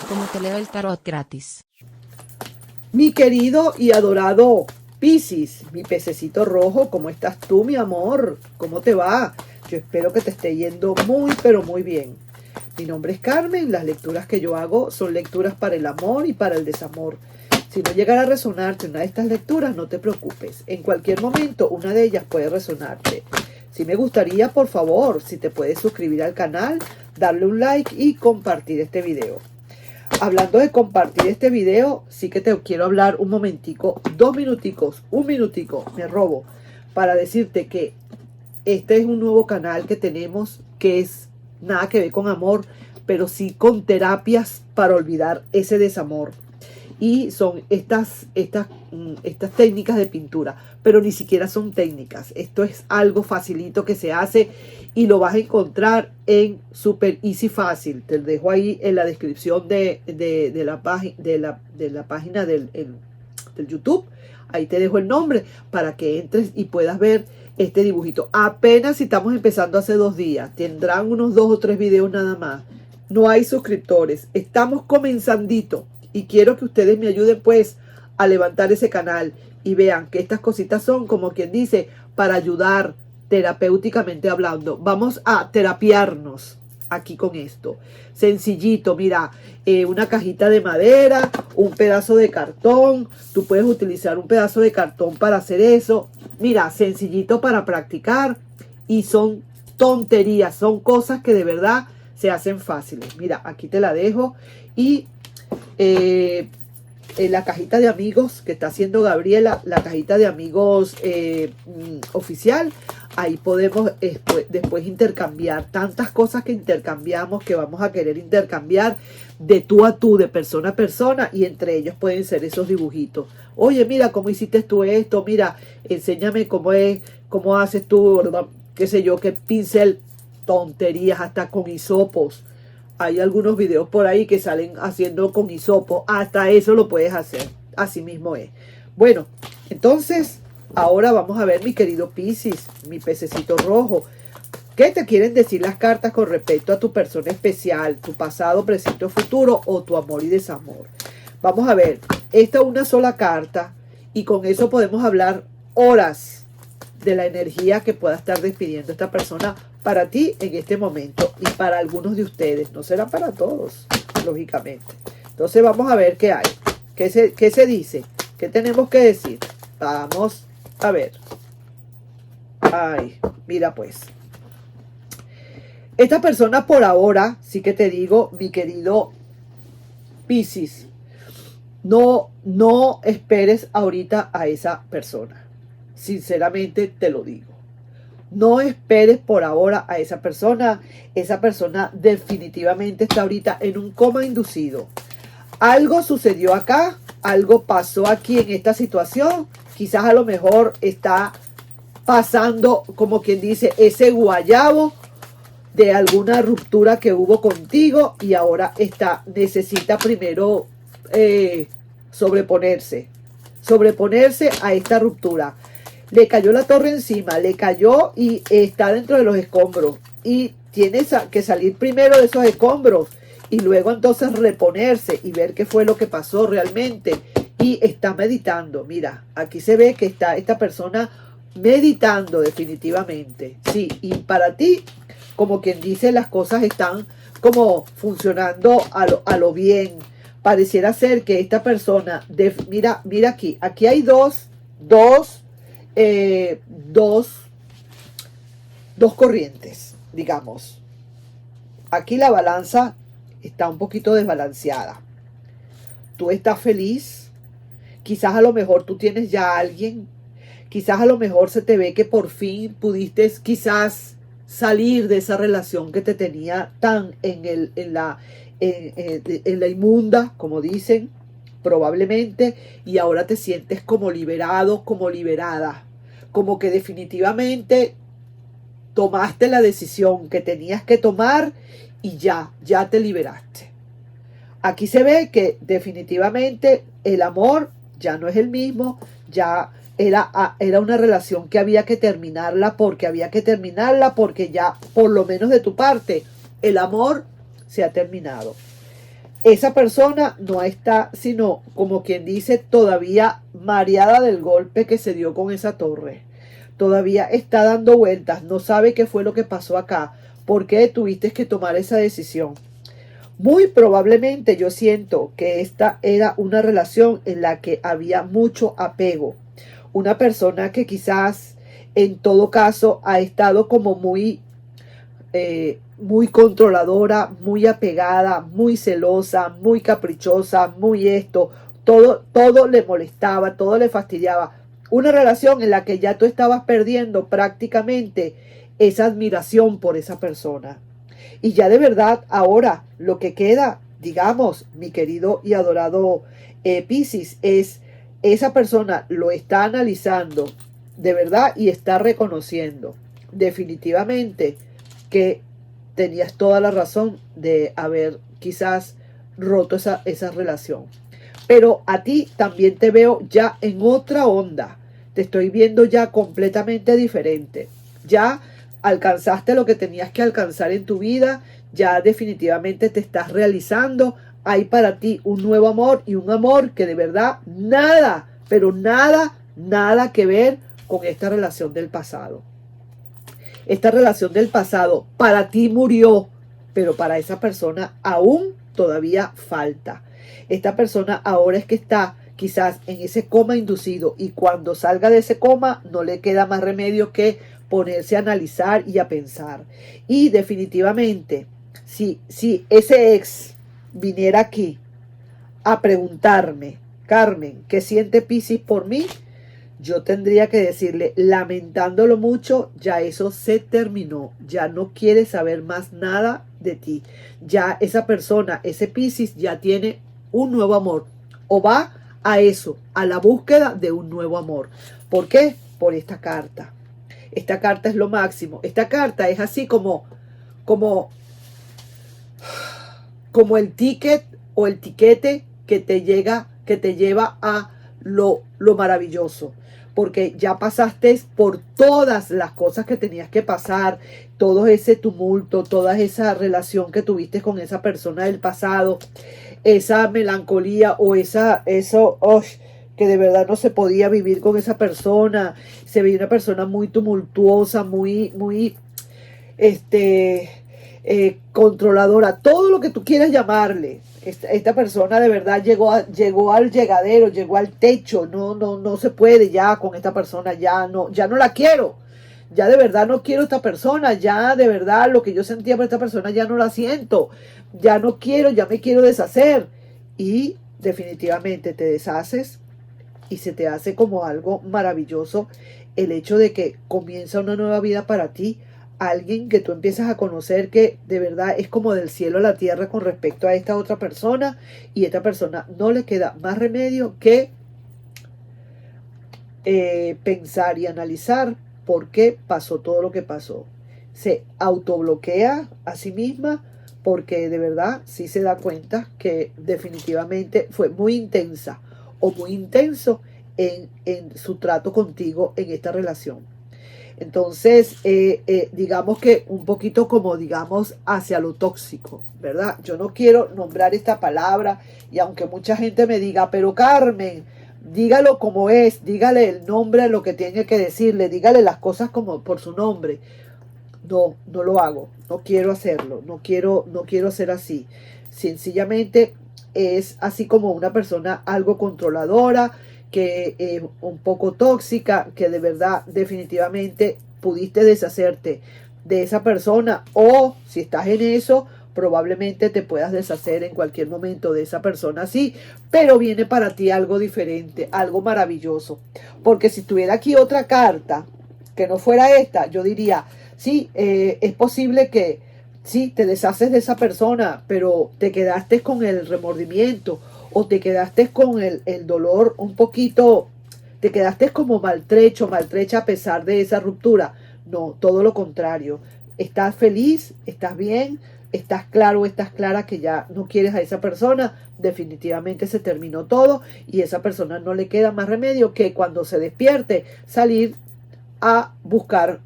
como te leo el tarot gratis. Mi querido y adorado Piscis, mi pececito rojo, ¿cómo estás tú, mi amor? ¿Cómo te va? Yo espero que te esté yendo muy, pero muy bien. Mi nombre es Carmen, las lecturas que yo hago son lecturas para el amor y para el desamor. Si no llegara a resonarte una de estas lecturas, no te preocupes. En cualquier momento, una de ellas puede resonarte. Si me gustaría, por favor, si te puedes suscribir al canal, darle un like y compartir este video. Hablando de compartir este video, sí que te quiero hablar un momentico, 2 minuticos, un minutico, me robo, para decirte que este es un nuevo canal que tenemos que es nada que ver con amor, pero sí con terapias para olvidar ese desamor. Y son estas técnicas de pintura, pero ni siquiera son técnicas. Esto es algo facilito que se hace y lo vas a encontrar en Super Easy Fácil. Te dejo ahí en la descripción de la página del YouTube. Ahí te dejo el nombre para que entres y puedas ver este dibujito. Apenas estamos empezando hace 2 días. Tendrán unos 2 o 3 videos nada más. No hay suscriptores. Estamos comenzandito. Y quiero que ustedes me ayuden pues a levantar ese canal y vean que estas cositas son, como quien dice, para ayudar terapéuticamente hablando. Vamos a terapiarnos aquí con esto. Sencillito, mira, una cajita de madera, un pedazo de cartón. Tú puedes utilizar un pedazo de cartón para hacer eso. Mira, sencillito para practicar y son tonterías, son cosas que de verdad se hacen fáciles. Mira, aquí te la dejo y en la cajita de amigos que está haciendo Gabriela, la cajita de amigos oficial, ahí podemos después intercambiar tantas cosas que intercambiamos, que vamos a querer intercambiar de tú a tú, de persona a persona, y entre ellos pueden ser esos dibujitos. Oye, mira cómo hiciste tú esto, mira, enséñame cómo haces tú, ¿verdad? Qué sé yo, qué pincel, tonterías, hasta con hisopos. Hay algunos videos por ahí que salen haciendo con hisopo. Hasta eso lo puedes hacer. Así mismo es. Bueno, entonces, ahora vamos a ver, mi querido Piscis, mi pececito rojo. ¿Qué te quieren decir las cartas con respecto a tu persona especial, tu pasado, presente o futuro, o tu amor y desamor? Vamos a ver. Esta es una sola carta y con eso podemos hablar horas de la energía que pueda estar despidiendo esta persona para ti en este momento y para algunos de ustedes. No será para todos, lógicamente. Entonces vamos a ver qué hay. ¿Qué se dice? ¿Qué tenemos que decir? Vamos a ver. Ay, mira pues. Esta persona por ahora, sí que te digo, mi querido Piscis, no esperes ahorita a esa persona. Sinceramente te lo digo. No esperes por ahora a esa persona. Esa persona definitivamente está ahorita en un coma inducido. Algo sucedió acá, algo pasó aquí en esta situación. Quizás a lo mejor está pasando, como quien dice, ese guayabo de alguna ruptura que hubo contigo y ahora necesita primero sobreponerse a esta ruptura. Le cayó la torre encima, le cayó y está dentro de los escombros. Y tiene que salir primero de esos escombros y luego entonces reponerse y ver qué fue lo que pasó realmente. Y está meditando. Mira, aquí se ve que está esta persona meditando definitivamente. Sí, y para ti, como quien dice, las cosas están como funcionando a lo bien. Pareciera ser que esta persona, mira aquí hay dos corrientes, digamos. Aquí la balanza está un poquito desbalanceada. Tú estás feliz, quizás a lo mejor tú tienes ya a alguien, quizás a lo mejor se te ve que por fin pudiste quizás salir de esa relación que te tenía tan en la inmunda, como dicen, probablemente, y ahora te sientes como liberado, como liberada, como que definitivamente tomaste la decisión que tenías que tomar y ya te liberaste. Aquí se ve que definitivamente el amor ya no es el mismo, ya era una relación que había que terminarla porque ya, por lo menos de tu parte, el amor se ha terminado. Esa persona no está, sino como quien dice, todavía mareada del golpe que se dio con esa torre. Todavía está dando vueltas, no sabe qué fue lo que pasó acá, por qué tuviste que tomar esa decisión. Muy probablemente yo siento que esta era una relación en la que había mucho apego. Una persona que quizás en todo caso ha estado como muy controladora, muy apegada, muy celosa, muy caprichosa, muy esto, todo le molestaba, todo le fastidiaba. Una relación en la que ya tú estabas perdiendo prácticamente esa admiración por esa persona. Y ya de verdad ahora lo que queda, digamos, mi querido y adorado Piscis, es esa persona lo está analizando de verdad y está reconociendo definitivamente que tenías toda la razón de haber quizás roto esa relación. Pero a ti también te veo ya en otra onda. Te estoy viendo ya completamente diferente. Ya alcanzaste lo que tenías que alcanzar en tu vida. Ya definitivamente te estás realizando. Hay para ti un nuevo amor y un amor que de verdad nada, pero nada que ver con esta relación del pasado. Esta relación del pasado para ti murió, pero para esa persona aún todavía falta. Esta persona ahora es que está quizás en ese coma inducido y cuando salga de ese coma no le queda más remedio que ponerse a analizar y a pensar. Y definitivamente, si ese ex viniera aquí a preguntarme, Carmen, ¿qué siente Piscis por mí? Yo tendría que decirle, lamentándolo mucho, ya eso se terminó, ya no quiere saber más nada de ti. Ya esa persona, ese Piscis, ya tiene un nuevo amor. O va a eso, a la búsqueda de un nuevo amor. ¿Por qué? Por esta carta. Esta carta es lo máximo. Esta carta es así como, como el ticket o el tiquete que te lleva a lo maravilloso. Porque ya pasaste por todas las cosas que tenías que pasar, todo ese tumulto, toda esa relación que tuviste con esa persona del pasado, esa melancolía o que de verdad no se podía vivir con esa persona. Se veía una persona muy tumultuosa, muy controladora, todo lo que tú quieras llamarle. Esta persona de verdad llegó al llegadero, llegó al techo. No se puede ya con esta persona, ya no la quiero. Ya de verdad no quiero esta persona, ya de verdad lo que yo sentía por esta persona ya no la siento, ya no quiero, ya me quiero deshacer. Y definitivamente te deshaces y se te hace como algo maravilloso el hecho de que comienza una nueva vida para ti, alguien que tú empiezas a conocer que de verdad es como del cielo a la tierra con respecto a esta otra persona, y esta persona no le queda más remedio que pensar y analizar por qué pasó todo lo que pasó. Se autobloquea a sí misma porque de verdad sí se da cuenta que definitivamente fue muy intensa o muy intenso en su trato contigo en esta relación. Entonces, digamos que un poquito como, digamos, hacia lo tóxico, ¿verdad? Yo no quiero nombrar esta palabra y aunque mucha gente me diga, pero Carmen, dígalo como es, dígale el nombre a lo que tiene que decirle, dígale las cosas como por su nombre. No lo hago, no quiero hacerlo, no quiero ser así. Sencillamente es así como una persona algo controladora, que un poco tóxica, que de verdad definitivamente pudiste deshacerte de esa persona, o si estás en eso, probablemente te puedas deshacer en cualquier momento de esa persona así, pero viene para ti algo diferente, algo maravilloso. Porque si tuviera aquí otra carta que no fuera esta, yo diría, sí, es posible que sí, te deshaces de esa persona, pero te quedaste con el remordimiento o te quedaste con el dolor un poquito, te quedaste como maltrecha a pesar de esa ruptura. No, todo lo contrario. Estás feliz, estás bien, estás claro, estás clara que ya no quieres a esa persona. Definitivamente se terminó todo y a esa persona no le queda más remedio que cuando se despierte salir a buscar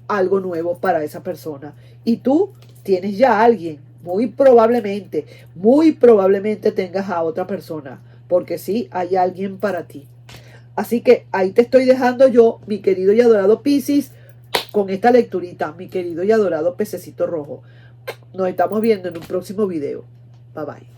algo nuevo para esa persona. Y tú tienes ya a alguien, muy probablemente tengas a otra persona, porque sí, hay alguien para ti. Así que ahí te estoy dejando yo, mi querido y adorado Piscis, con esta lecturita, mi querido y adorado pececito rojo. Nos estamos viendo en un próximo video. Bye bye.